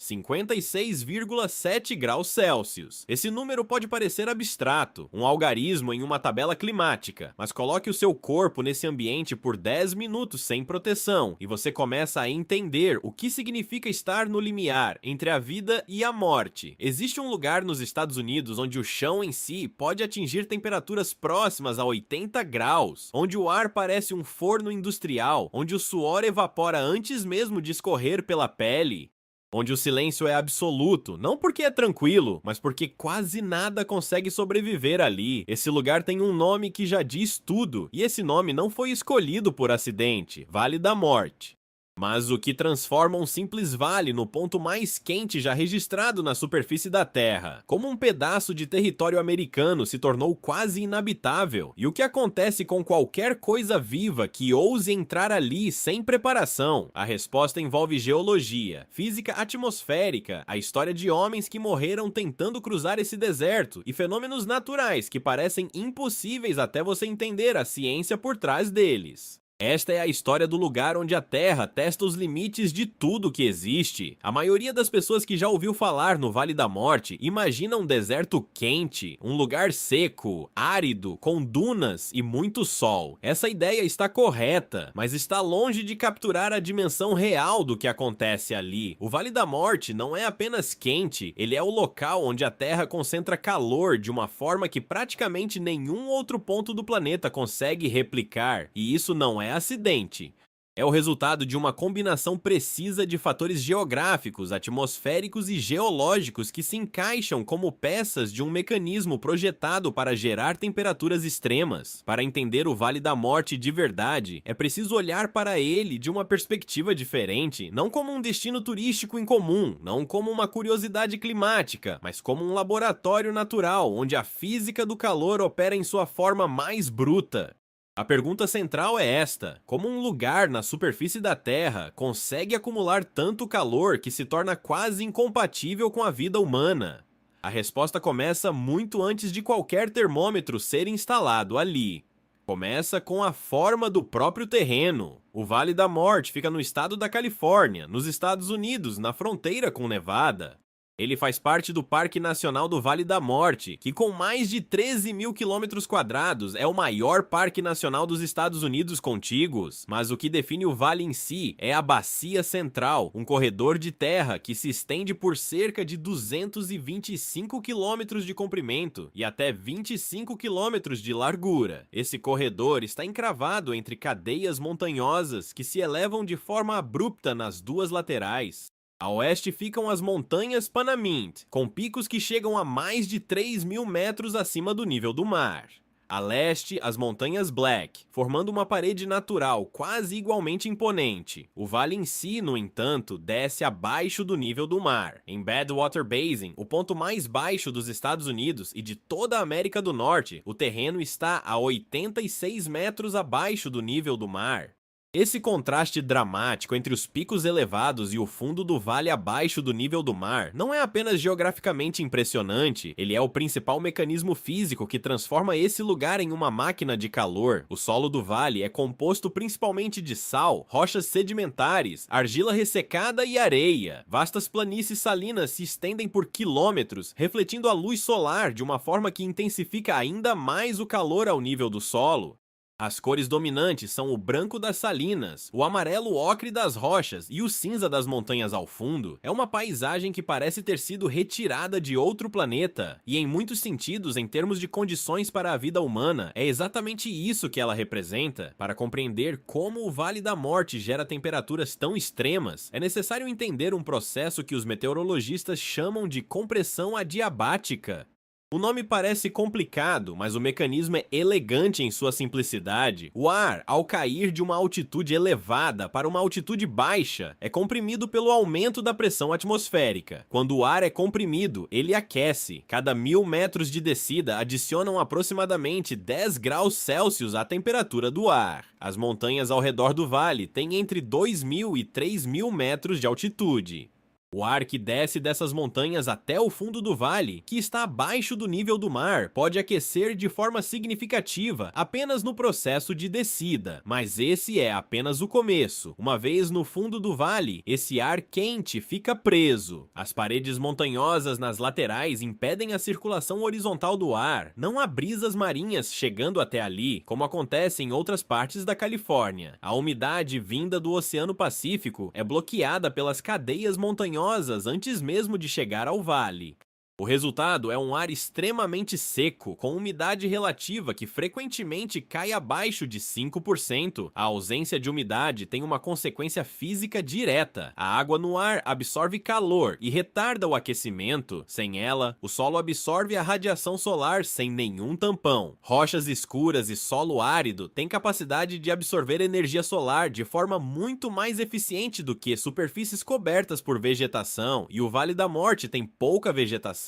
56,7 graus Celsius. Esse número pode parecer abstrato, um algarismo em uma tabela climática, mas coloque o seu corpo nesse ambiente por 10 minutos sem proteção e você começa a entender o que significa estar no limiar entre a vida e a morte. Existe um lugar nos Estados Unidos onde o chão em si pode atingir temperaturas próximas a 80 graus, onde o ar parece um forno industrial, onde o suor evapora antes mesmo de escorrer pela pele, onde o silêncio é absoluto, não porque é tranquilo, mas porque quase nada consegue sobreviver ali. Esse lugar tem um nome que já diz tudo, e esse nome não foi escolhido por acidente: Vale da Morte. Mas o que transforma um simples vale no ponto mais quente já registrado na superfície da Terra. Como um pedaço de território americano se tornou quase inabitável, e o que acontece com qualquer coisa viva que ouse entrar ali sem preparação? A resposta envolve geologia, física atmosférica, a história de homens que morreram tentando cruzar esse deserto e fenômenos naturais que parecem impossíveis até você entender a ciência por trás deles. Esta é a história do lugar onde a Terra testa os limites de tudo que existe. A maioria das pessoas que já ouviu falar no Vale da Morte imagina um deserto quente, um lugar seco, árido, com dunas e muito sol. Essa ideia está correta, mas está longe de capturar a dimensão real do que acontece ali. O Vale da Morte não é apenas quente, ele é o local onde a Terra concentra calor de uma forma que praticamente nenhum outro ponto do planeta consegue replicar, e isso não é acidente. É o resultado de uma combinação precisa de fatores geográficos, atmosféricos e geológicos que se encaixam como peças de um mecanismo projetado para gerar temperaturas extremas. Para entender o Vale da Morte de verdade, é preciso olhar para ele de uma perspectiva diferente, não como um destino turístico incomum, não como uma curiosidade climática, mas como um laboratório natural, onde a física do calor opera em sua forma mais bruta. A pergunta central é esta: como um lugar na superfície da Terra consegue acumular tanto calor que se torna quase incompatível com a vida humana? A resposta começa muito antes de qualquer termômetro ser instalado ali. Começa com a forma do próprio terreno. O Vale da Morte fica no estado da Califórnia, nos Estados Unidos, na fronteira com Nevada. Ele faz parte do Parque Nacional do Vale da Morte, que com mais de 13 mil quilômetros quadrados é o maior parque nacional dos Estados Unidos contíguos. Mas o que define o vale em si é a Bacia Central, um corredor de terra que se estende por cerca de 225 quilômetros de comprimento e até 25 quilômetros de largura. Esse corredor está encravado entre cadeias montanhosas que se elevam de forma abrupta nas duas laterais. A oeste ficam as montanhas Panamint, com picos que chegam a mais de 3 mil metros acima do nível do mar. A leste, as montanhas Black, formando uma parede natural quase igualmente imponente. O vale em si, no entanto, desce abaixo do nível do mar. Em Badwater Basin, o ponto mais baixo dos Estados Unidos e de toda a América do Norte, o terreno está a 86 metros abaixo do nível do mar. Esse contraste dramático entre os picos elevados e o fundo do vale abaixo do nível do mar não é apenas geograficamente impressionante, ele é o principal mecanismo físico que transforma esse lugar em uma máquina de calor. O solo do vale é composto principalmente de sal, rochas sedimentares, argila ressecada e areia. Vastas planícies salinas se estendem por quilômetros, refletindo a luz solar de uma forma que intensifica ainda mais o calor ao nível do solo. As cores dominantes são o branco das salinas, o amarelo ocre das rochas e o cinza das montanhas ao fundo. É uma paisagem que parece ter sido retirada de outro planeta, e em muitos sentidos, em termos de condições para a vida humana, é exatamente isso que ela representa. Para compreender como o Vale da Morte gera temperaturas tão extremas, é necessário entender um processo que os meteorologistas chamam de compressão adiabática. O nome parece complicado, mas o mecanismo é elegante em sua simplicidade. O ar, ao cair de uma altitude elevada para uma altitude baixa, é comprimido pelo aumento da pressão atmosférica. Quando o ar é comprimido, ele aquece. Cada 1000 metros de descida adicionam aproximadamente 10 graus Celsius à temperatura do ar. As montanhas ao redor do vale têm entre 2.000 e 3.000 metros de altitude. O ar que desce dessas montanhas até o fundo do vale, que está abaixo do nível do mar, pode aquecer de forma significativa apenas no processo de descida, mas esse é apenas o começo. Uma vez no fundo do vale, esse ar quente fica preso. As paredes montanhosas nas laterais impedem a circulação horizontal do ar. Não há brisas marinhas chegando até ali, como acontece em outras partes da Califórnia. A umidade vinda do Oceano Pacífico é bloqueada pelas cadeias montanhosas antes mesmo de chegar ao vale. O resultado é um ar extremamente seco, com umidade relativa que frequentemente cai abaixo de 5%. A ausência de umidade tem uma consequência física direta. A água no ar absorve calor e retarda o aquecimento. Sem ela, o solo absorve a radiação solar sem nenhum tampão. Rochas escuras e solo árido têm capacidade de absorver energia solar de forma muito mais eficiente do que superfícies cobertas por vegetação, e o Vale da Morte tem pouca vegetação.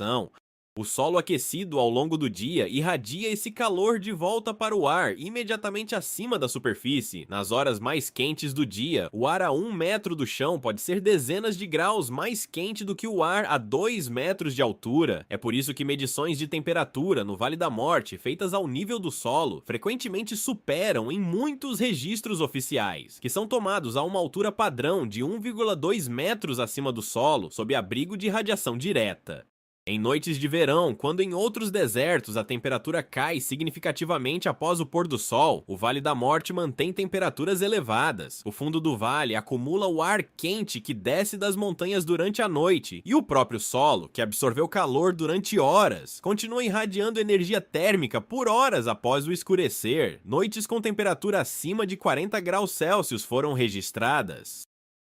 O solo aquecido ao longo do dia irradia esse calor de volta para o ar imediatamente acima da superfície. Nas horas mais quentes do dia, o ar a 1 metro do chão pode ser dezenas de graus mais quente do que o ar a 2 metros de altura. É por isso que medições de temperatura no Vale da Morte, feitas ao nível do solo, frequentemente superam em muitos registros oficiais, que são tomados a uma altura padrão de 1,2 metros acima do solo, sob abrigo de radiação direta. Em noites de verão, quando em outros desertos a temperatura cai significativamente após o pôr do sol, o Vale da Morte mantém temperaturas elevadas. O fundo do vale acumula o ar quente que desce das montanhas durante a noite, e o próprio solo, que absorveu calor durante horas, continua irradiando energia térmica por horas após o escurecer. Noites com temperatura acima de 40 graus Celsius foram registradas.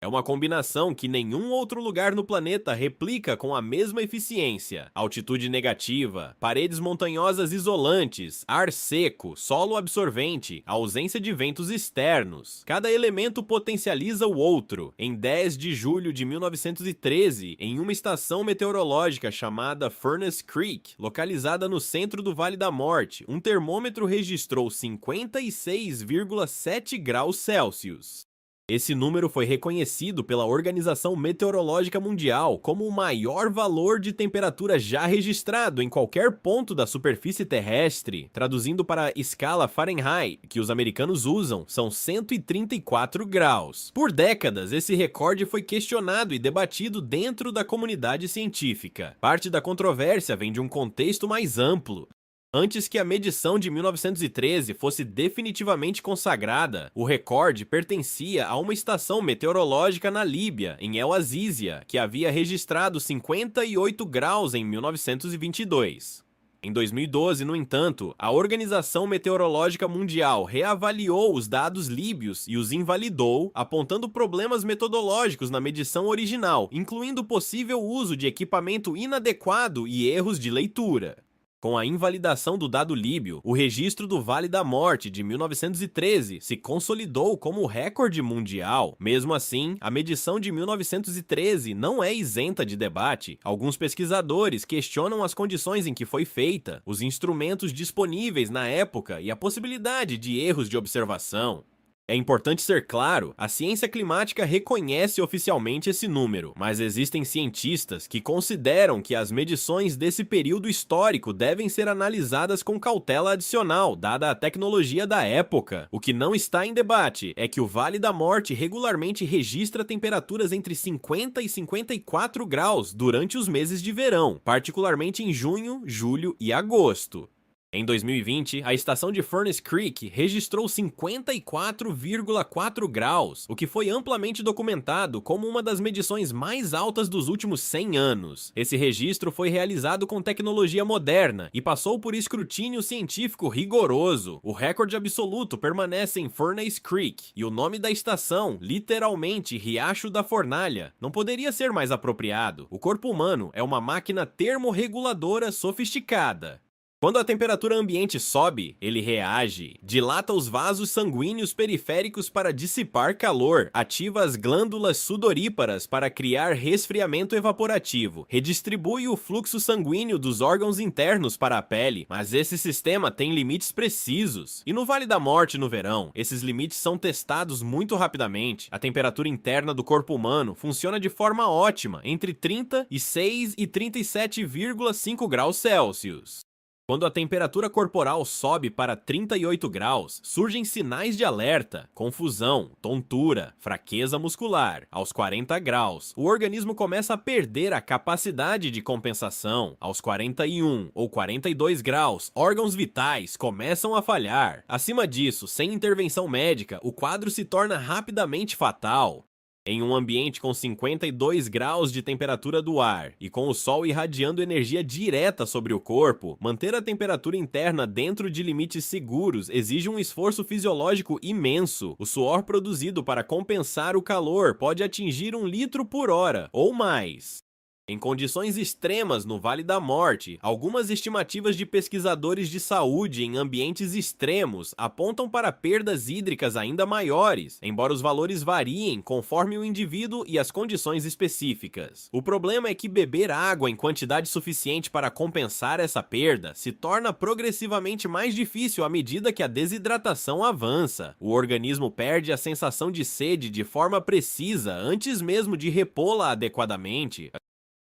É uma combinação que nenhum outro lugar no planeta replica com a mesma eficiência. Altitude negativa, paredes montanhosas isolantes, ar seco, solo absorvente, ausência de ventos externos. Cada elemento potencializa o outro. Em 10 de julho de 1913, em uma estação meteorológica chamada Furnace Creek, localizada no centro do Vale da Morte, um termômetro registrou 56,7 graus Celsius. Esse número foi reconhecido pela Organização Meteorológica Mundial como o maior valor de temperatura já registrado em qualquer ponto da superfície terrestre. Traduzindo para a escala Fahrenheit, que os americanos usam, são 134 graus. Por décadas, esse recorde foi questionado e debatido dentro da comunidade científica. Parte da controvérsia vem de um contexto mais amplo. Antes que a medição de 1913 fosse definitivamente consagrada, o recorde pertencia a uma estação meteorológica na Líbia, em El Azizia, que havia registrado 58 graus em 1922. Em 2012, no entanto, a Organização Meteorológica Mundial reavaliou os dados líbios e os invalidou, apontando problemas metodológicos na medição original, incluindo possível uso de equipamento inadequado e erros de leitura. Com a invalidação do dado líbio, o registro do Vale da Morte de 1913 se consolidou como o recorde mundial. Mesmo assim, a medição de 1913 não é isenta de debate. Alguns pesquisadores questionam as condições em que foi feita, os instrumentos disponíveis na época e a possibilidade de erros de observação. É importante ser claro, a ciência climática reconhece oficialmente esse número, mas existem cientistas que consideram que as medições desse período histórico devem ser analisadas com cautela adicional, dada a tecnologia da época. O que não está em debate é que o Vale da Morte regularmente registra temperaturas entre 50 e 54 graus durante os meses de verão, particularmente em junho, julho e agosto. Em 2020, a estação de Furnace Creek registrou 54,4 graus, o que foi amplamente documentado como uma das medições mais altas dos últimos 100 anos. Esse registro foi realizado com tecnologia moderna e passou por escrutínio científico rigoroso. O recorde absoluto permanece em Furnace Creek, e o nome da estação, literalmente Riacho da Fornalha, não poderia ser mais apropriado. O corpo humano é uma máquina termorreguladora sofisticada. Quando a temperatura ambiente sobe, ele reage, dilata os vasos sanguíneos periféricos para dissipar calor, ativa as glândulas sudoríparas para criar resfriamento evaporativo, redistribui o fluxo sanguíneo dos órgãos internos para a pele, mas esse sistema tem limites precisos. E no Vale da Morte no verão, esses limites são testados muito rapidamente. A temperatura interna do corpo humano funciona de forma ótima, entre 36 e 37,5 graus Celsius. Quando a temperatura corporal sobe para 38 graus, surgem sinais de alerta, confusão, tontura, fraqueza muscular. Aos 40 graus, o organismo começa a perder a capacidade de compensação. Aos 41 ou 42 graus, órgãos vitais começam a falhar. Acima disso, sem intervenção médica, o quadro se torna rapidamente fatal. Em um ambiente com 52 graus de temperatura do ar e com o sol irradiando energia direta sobre o corpo, manter a temperatura interna dentro de limites seguros exige um esforço fisiológico imenso. O suor produzido para compensar o calor pode atingir 1 litro por hora ou mais. Em condições extremas no Vale da Morte, algumas estimativas de pesquisadores de saúde em ambientes extremos apontam para perdas hídricas ainda maiores, embora os valores variem conforme o indivíduo e as condições específicas. O problema é que beber água em quantidade suficiente para compensar essa perda se torna progressivamente mais difícil à medida que a desidratação avança. O organismo perde a sensação de sede de forma precisa antes mesmo de repô-la adequadamente.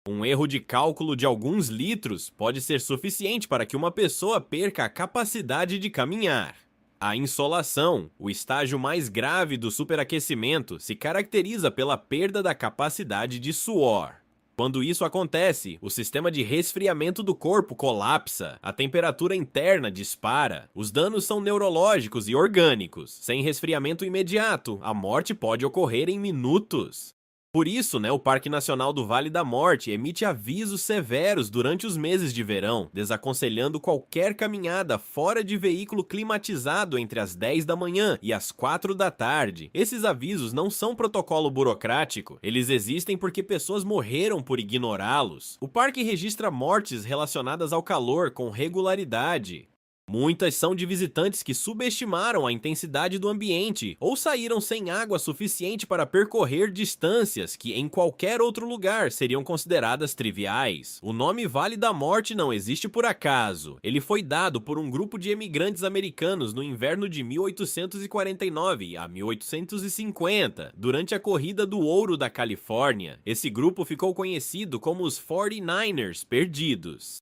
Um erro de cálculo de alguns litros pode ser suficiente para que uma pessoa perca a capacidade de caminhar. A insolação, o estágio mais grave do superaquecimento, se caracteriza pela perda da capacidade de suor. Quando isso acontece, o sistema de resfriamento do corpo colapsa, a temperatura interna dispara, os danos são neurológicos e orgânicos. Sem resfriamento imediato, a morte pode ocorrer em minutos. Por isso, o Parque Nacional do Vale da Morte emite avisos severos durante os meses de verão, desaconselhando qualquer caminhada fora de veículo climatizado entre as 10 da manhã e as 4 da tarde. Esses avisos não são protocolo burocrático, eles existem porque pessoas morreram por ignorá-los. O parque registra mortes relacionadas ao calor com regularidade. Muitas são de visitantes que subestimaram a intensidade do ambiente ou saíram sem água suficiente para percorrer distâncias que em qualquer outro lugar seriam consideradas triviais. O nome Vale da Morte não existe por acaso. Ele foi dado por um grupo de emigrantes americanos no inverno de 1849 a 1850, durante a Corrida do Ouro da Califórnia. Esse grupo ficou conhecido como os 49ers perdidos.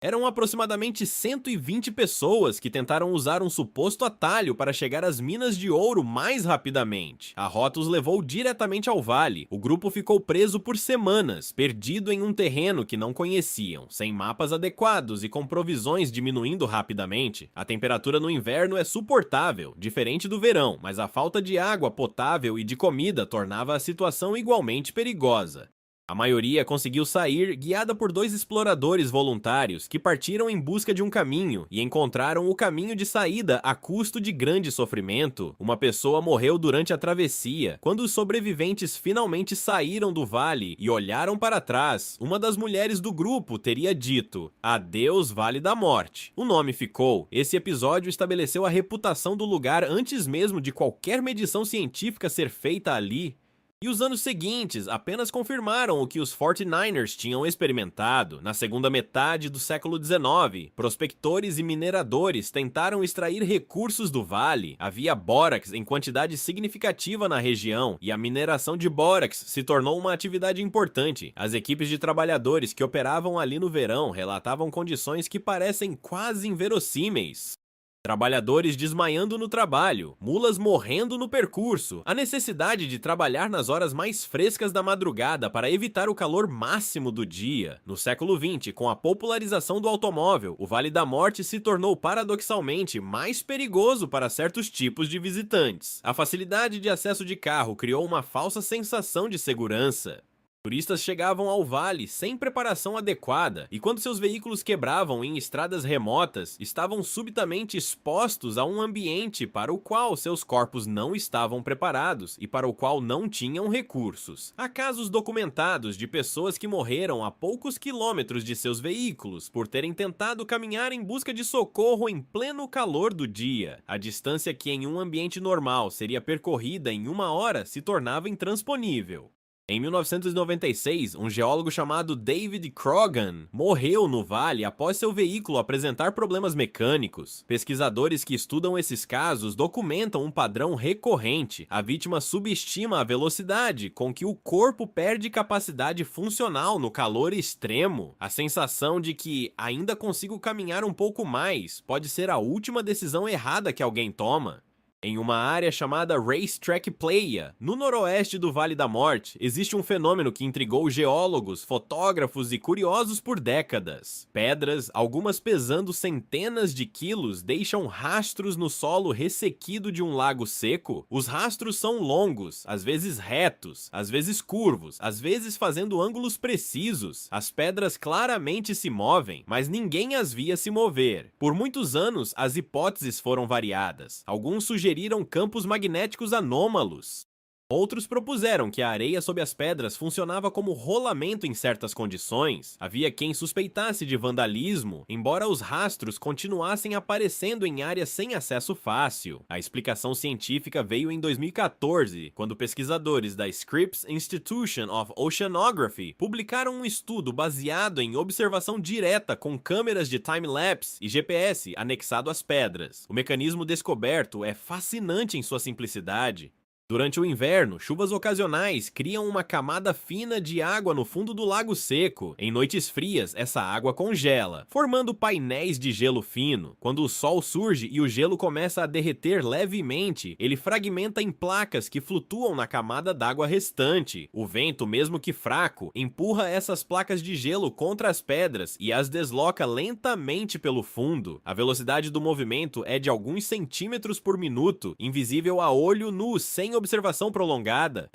Eram aproximadamente 120 pessoas que tentaram usar um suposto atalho para chegar às minas de ouro mais rapidamente. A rota os levou diretamente ao vale. O grupo ficou preso por semanas, perdido em um terreno que não conheciam, sem mapas adequados e com provisões diminuindo rapidamente. A temperatura no inverno é suportável, diferente do verão, mas a falta de água potável e de comida tornava a situação igualmente perigosa. A maioria conseguiu sair guiada por 2 exploradores voluntários que partiram em busca de um caminho e encontraram o caminho de saída a custo de grande sofrimento. Uma pessoa morreu durante a travessia. Quando os sobreviventes finalmente saíram do vale e olharam para trás, uma das mulheres do grupo teria dito: "Adeus, Vale da Morte". O nome ficou. Esse episódio estabeleceu a reputação do lugar antes mesmo de qualquer medição científica ser feita ali. E os anos seguintes apenas confirmaram o que os 49ers tinham experimentado. Na segunda metade do século XIX, prospectores e mineradores tentaram extrair recursos do vale. Havia bórax em quantidade significativa na região, e a mineração de bórax se tornou uma atividade importante. As equipes de trabalhadores que operavam ali no verão relatavam condições que parecem quase inverossímeis. Trabalhadores desmaiando no trabalho, mulas morrendo no percurso, a necessidade de trabalhar nas horas mais frescas da madrugada para evitar o calor máximo do dia. No século XX, com a popularização do automóvel, o Vale da Morte se tornou paradoxalmente mais perigoso para certos tipos de visitantes. A facilidade de acesso de carro criou uma falsa sensação de segurança. Turistas chegavam ao vale sem preparação adequada e, quando seus veículos quebravam em estradas remotas, estavam subitamente expostos a um ambiente para o qual seus corpos não estavam preparados e para o qual não tinham recursos. Há casos documentados de pessoas que morreram a poucos quilômetros de seus veículos por terem tentado caminhar em busca de socorro em pleno calor do dia. A distância que em um ambiente normal seria percorrida em 1 hora se tornava intransponível. Em 1996, um geólogo chamado David Croghan morreu no vale após seu veículo apresentar problemas mecânicos. Pesquisadores que estudam esses casos documentam um padrão recorrente. A vítima subestima a velocidade com que o corpo perde capacidade funcional no calor extremo. A sensação de que ainda consigo caminhar um pouco mais pode ser a última decisão errada que alguém toma. Em uma área chamada Racetrack Playa, no noroeste do Vale da Morte, existe um fenômeno que intrigou geólogos, fotógrafos e curiosos por décadas. Pedras, algumas pesando centenas de quilos, deixam rastros no solo ressequido de um lago seco. Os rastros são longos, às vezes retos, às vezes curvos, às vezes fazendo ângulos precisos. As pedras claramente se movem, mas ninguém as via se mover. Por muitos anos, as hipóteses foram variadas. Alguns sugeriram campos magnéticos anômalos. Outros propuseram que a areia sob as pedras funcionava como rolamento em certas condições. Havia quem suspeitasse de vandalismo, embora os rastros continuassem aparecendo em áreas sem acesso fácil. A explicação científica veio em 2014, quando pesquisadores da Scripps Institution of Oceanography publicaram um estudo baseado em observação direta com câmeras de time-lapse e GPS anexado às pedras. O mecanismo descoberto é fascinante em sua simplicidade. Durante o inverno, chuvas ocasionais criam uma camada fina de água no fundo do lago seco. Em noites frias, essa água congela, formando painéis de gelo fino. Quando o sol surge e o gelo começa a derreter levemente, ele fragmenta em placas que flutuam na camada d'água restante. O vento, mesmo que fraco, empurra essas placas de gelo contra as pedras e as desloca lentamente pelo fundo. A velocidade do movimento é de alguns centímetros por minuto, invisível a olho nu sem observação prolongada.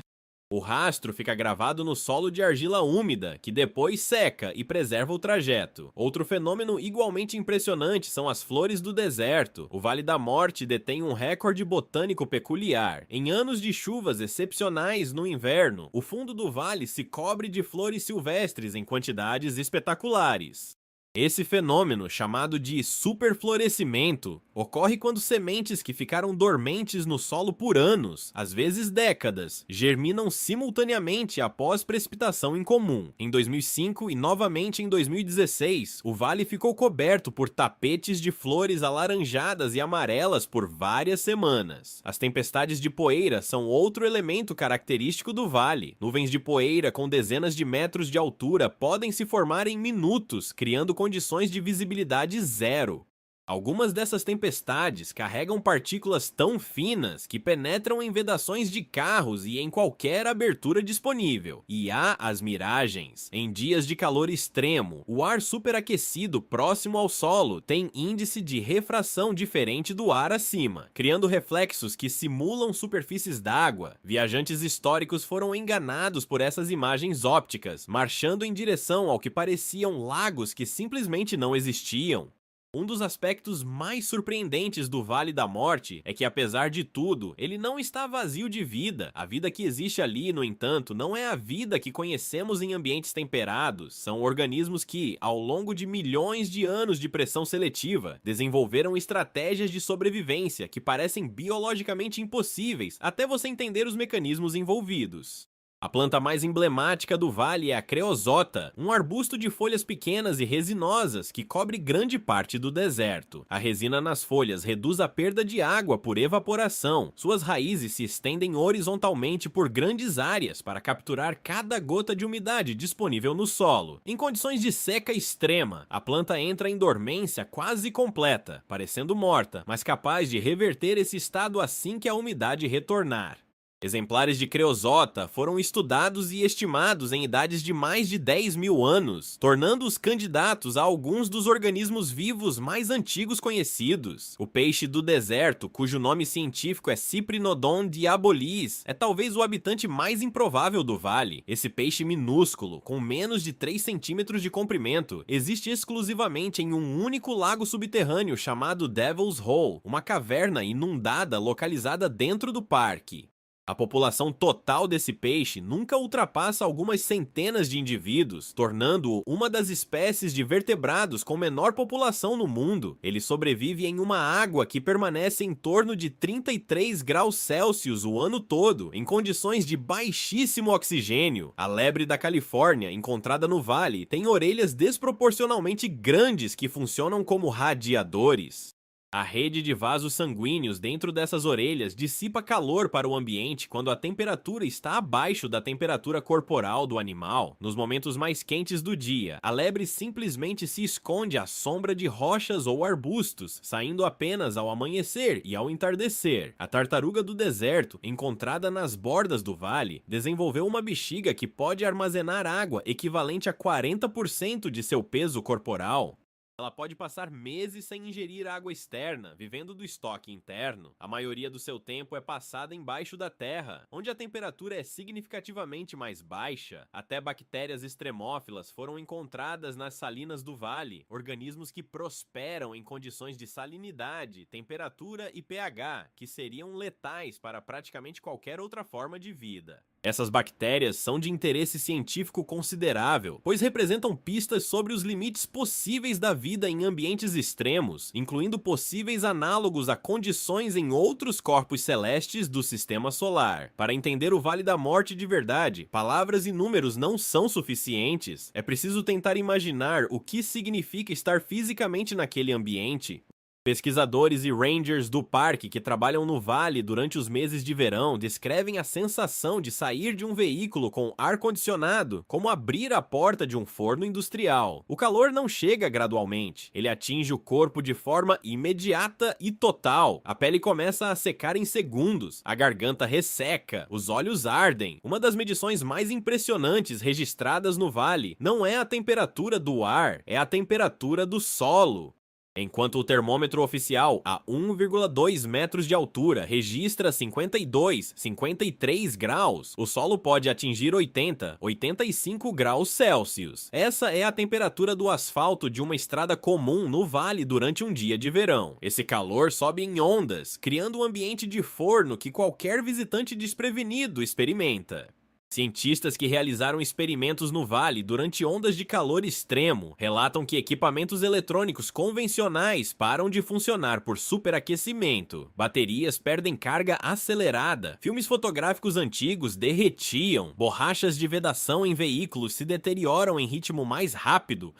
O rastro fica gravado no solo de argila úmida, que depois seca e preserva o trajeto. Outro fenômeno igualmente impressionante são as flores do deserto. O Vale da Morte detém um recorde botânico peculiar. Em anos de chuvas excepcionais no inverno, o fundo do vale se cobre de flores silvestres em quantidades espetaculares. Esse fenômeno, chamado de superflorescimento, ocorre quando sementes que ficaram dormentes no solo por anos, às vezes décadas, germinam simultaneamente após precipitação incomum. Em 2005 e novamente em 2016, o vale ficou coberto por tapetes de flores alaranjadas e amarelas por várias semanas. As tempestades de poeira são outro elemento característico do vale. Nuvens de poeira com dezenas de metros de altura podem se formar em minutos, criando condições de visibilidade zero. Algumas dessas tempestades carregam partículas tão finas que penetram em vedações de carros e em qualquer abertura disponível. E há as miragens. Em dias de calor extremo, o ar superaquecido próximo ao solo tem índice de refração diferente do ar acima, criando reflexos que simulam superfícies d'água. Viajantes históricos foram enganados por essas imagens ópticas, marchando em direção ao que pareciam lagos que simplesmente não existiam. Um dos aspectos mais surpreendentes do Vale da Morte é que, apesar de tudo, ele não está vazio de vida. A vida que existe ali, no entanto, não é a vida que conhecemos em ambientes temperados. São organismos que, ao longo de milhões de anos de pressão seletiva, desenvolveram estratégias de sobrevivência que parecem biologicamente impossíveis até você entender os mecanismos envolvidos. A planta mais emblemática do vale é a creosota, um arbusto de folhas pequenas e resinosas que cobre grande parte do deserto. A resina nas folhas reduz a perda de água por evaporação. Suas raízes se estendem horizontalmente por grandes áreas para capturar cada gota de umidade disponível no solo. Em condições de seca extrema, a planta entra em dormência quase completa, parecendo morta, mas capaz de reverter esse estado assim que a umidade retornar. Exemplares de creosota foram estudados e estimados em idades de mais de 10 mil anos, tornando-os candidatos a alguns dos organismos vivos mais antigos conhecidos. O peixe do deserto, cujo nome científico é Cyprinodon diabolis, é talvez o habitante mais improvável do vale. Esse peixe minúsculo, com menos de 3 centímetros de comprimento, existe exclusivamente em um único lago subterrâneo chamado Devil's Hole, uma caverna inundada localizada dentro do parque. A população total desse peixe nunca ultrapassa algumas centenas de indivíduos, tornando-o uma das espécies de vertebrados com menor população no mundo. Ele sobrevive em uma água que permanece em torno de 33 graus Celsius o ano todo, em condições de baixíssimo oxigênio. A lebre da Califórnia, encontrada no vale, tem orelhas desproporcionalmente grandes que funcionam como radiadores. A rede de vasos sanguíneos dentro dessas orelhas dissipa calor para o ambiente quando a temperatura está abaixo da temperatura corporal do animal. Nos momentos mais quentes do dia, a lebre simplesmente se esconde à sombra de rochas ou arbustos, saindo apenas ao amanhecer e ao entardecer. A tartaruga do deserto, encontrada nas bordas do vale, desenvolveu uma bexiga que pode armazenar água equivalente a 40% de seu peso corporal. Ela pode passar meses sem ingerir água externa, vivendo do estoque interno. A maioria do seu tempo é passada embaixo da terra, onde a temperatura é significativamente mais baixa. Até bactérias extremófilas foram encontradas nas salinas do vale, organismos que prosperam em condições de salinidade, temperatura e pH, que seriam letais para praticamente qualquer outra forma de vida. Essas bactérias são de interesse científico considerável, pois representam pistas sobre os limites possíveis da vida em ambientes extremos, incluindo possíveis análogos a condições em outros corpos celestes do sistema solar. Para entender o Vale da Morte de verdade, palavras e números não são suficientes. É preciso tentar imaginar o que significa estar fisicamente naquele ambiente. Pesquisadores e rangers do parque que trabalham no vale durante os meses de verão descrevem a sensação de sair de um veículo com ar-condicionado como abrir a porta de um forno industrial. O calor não chega gradualmente, ele atinge o corpo de forma imediata e total. A pele começa a secar em segundos, a garganta resseca, os olhos ardem. Uma das medições mais impressionantes registradas no vale não é a temperatura do ar, é a temperatura do solo. Enquanto o termômetro oficial, a 1,2 metros de altura, registra 52, 53 graus, o solo pode atingir 80, 85 graus Celsius. Essa é a temperatura do asfalto de uma estrada comum no vale durante um dia de verão. Esse calor sobe em ondas, criando um ambiente de forno que qualquer visitante desprevenido experimenta. Cientistas que realizaram experimentos no vale durante ondas de calor extremo relatam que equipamentos eletrônicos convencionais param de funcionar por superaquecimento, baterias perdem carga acelerada, filmes fotográficos antigos derretiam, borrachas de vedação em veículos se deterioram em ritmo mais rápido.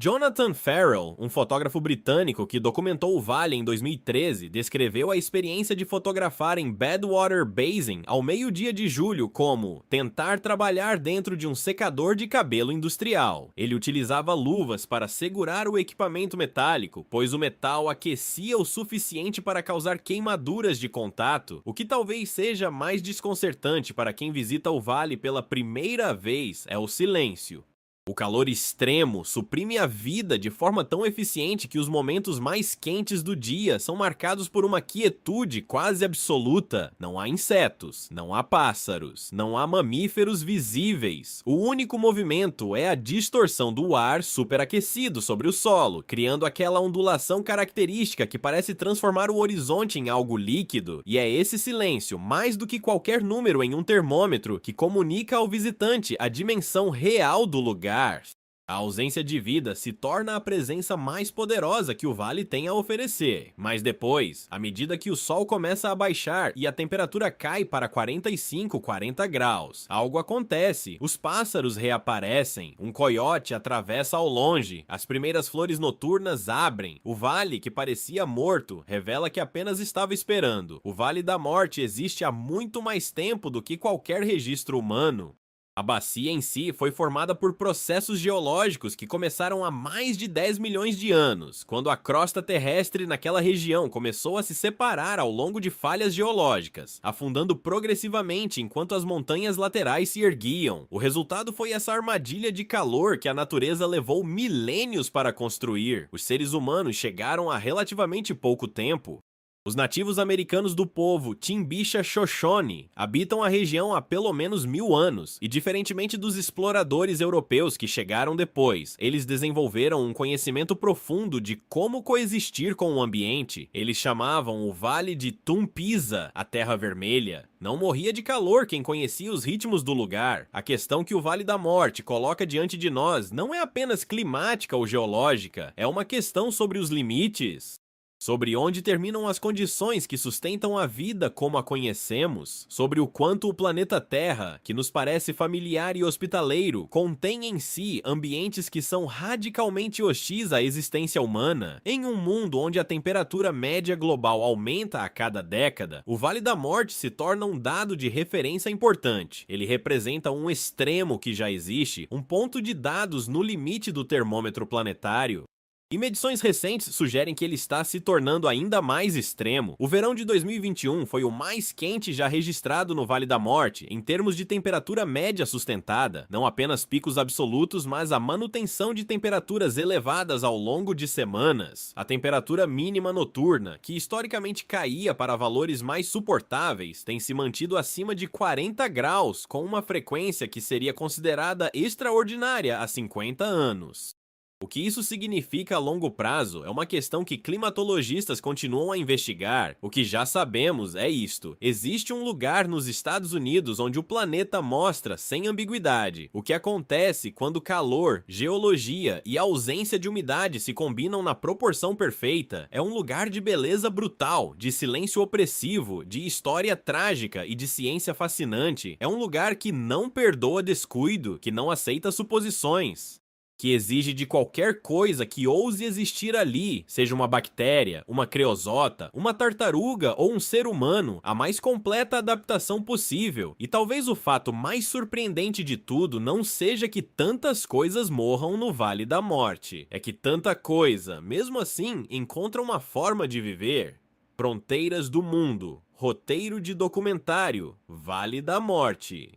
Jonathan Farrell, um fotógrafo britânico que documentou o vale em 2013, descreveu a experiência de fotografar em Badwater Basin ao meio-dia de julho como tentar trabalhar dentro de um secador de cabelo industrial. Ele utilizava luvas para segurar o equipamento metálico, pois o metal aquecia o suficiente para causar queimaduras de contato, o que talvez seja mais desconcertante para quem visita o vale pela primeira vez é o silêncio. O calor extremo suprime a vida de forma tão eficiente que os momentos mais quentes do dia são marcados por uma quietude quase absoluta. Não há insetos, não há pássaros, não há mamíferos visíveis. O único movimento é a distorção do ar superaquecido sobre o solo, criando aquela ondulação característica que parece transformar o horizonte em algo líquido. E é esse silêncio, mais do que qualquer número em um termômetro, que comunica ao visitante a dimensão real do lugar. A ausência de vida se torna a presença mais poderosa que o vale tem a oferecer. Mas depois, à medida que o sol começa a baixar e a temperatura cai para 45, 40 graus, algo acontece. Os pássaros reaparecem, um coiote atravessa ao longe, as primeiras flores noturnas abrem. O vale, que parecia morto, revela que apenas estava esperando. O Vale da Morte existe há muito mais tempo do que qualquer registro humano. A bacia em si foi formada por processos geológicos que começaram há mais de 10 milhões de anos, quando a crosta terrestre naquela região começou a se separar ao longo de falhas geológicas, afundando progressivamente enquanto as montanhas laterais se erguiam. O resultado foi essa armadilha de calor que a natureza levou milênios para construir. Os seres humanos chegaram há relativamente pouco tempo. Os nativos americanos do povo Timbisha Shoshone habitam a região há pelo menos 1000 anos, e diferentemente dos exploradores europeus que chegaram depois, eles desenvolveram um conhecimento profundo de como coexistir com o ambiente. Eles chamavam o Vale de Tumpisa, a Terra Vermelha. Não morria de calor quem conhecia os ritmos do lugar. A questão que o Vale da Morte coloca diante de nós não é apenas climática ou geológica, é uma questão sobre os limites, sobre onde terminam as condições que sustentam a vida como a conhecemos, sobre o quanto o planeta Terra, que nos parece familiar e hospitaleiro, contém em si ambientes que são radicalmente hostis à existência humana. Em um mundo onde a temperatura média global aumenta a cada década, o Vale da Morte se torna um dado de referência importante. Ele representa um extremo que já existe, um ponto de dados no limite do termômetro planetário. E medições recentes sugerem que ele está se tornando ainda mais extremo. O verão de 2021 foi o mais quente já registrado no Vale da Morte, em termos de temperatura média sustentada. Não apenas picos absolutos, mas a manutenção de temperaturas elevadas ao longo de semanas. A temperatura mínima noturna, que historicamente caía para valores mais suportáveis, tem se mantido acima de 40 graus, com uma frequência que seria considerada extraordinária há 50 anos. O que isso significa a longo prazo é uma questão que climatologistas continuam a investigar. O que já sabemos é isto: existe um lugar nos Estados Unidos onde o planeta mostra, sem ambiguidade, o que acontece quando calor, geologia e ausência de umidade se combinam na proporção perfeita. É um lugar de beleza brutal, de silêncio opressivo, de história trágica e de ciência fascinante. É um lugar que não perdoa descuido, que não aceita suposições, que exige de qualquer coisa que ouse existir ali, seja uma bactéria, uma creosota, uma tartaruga ou um ser humano, a mais completa adaptação possível. E talvez o fato mais surpreendente de tudo não seja que tantas coisas morram no Vale da Morte, é que tanta coisa, mesmo assim, encontra uma forma de viver. Fronteiras do Mundo, roteiro de documentário, Vale da Morte.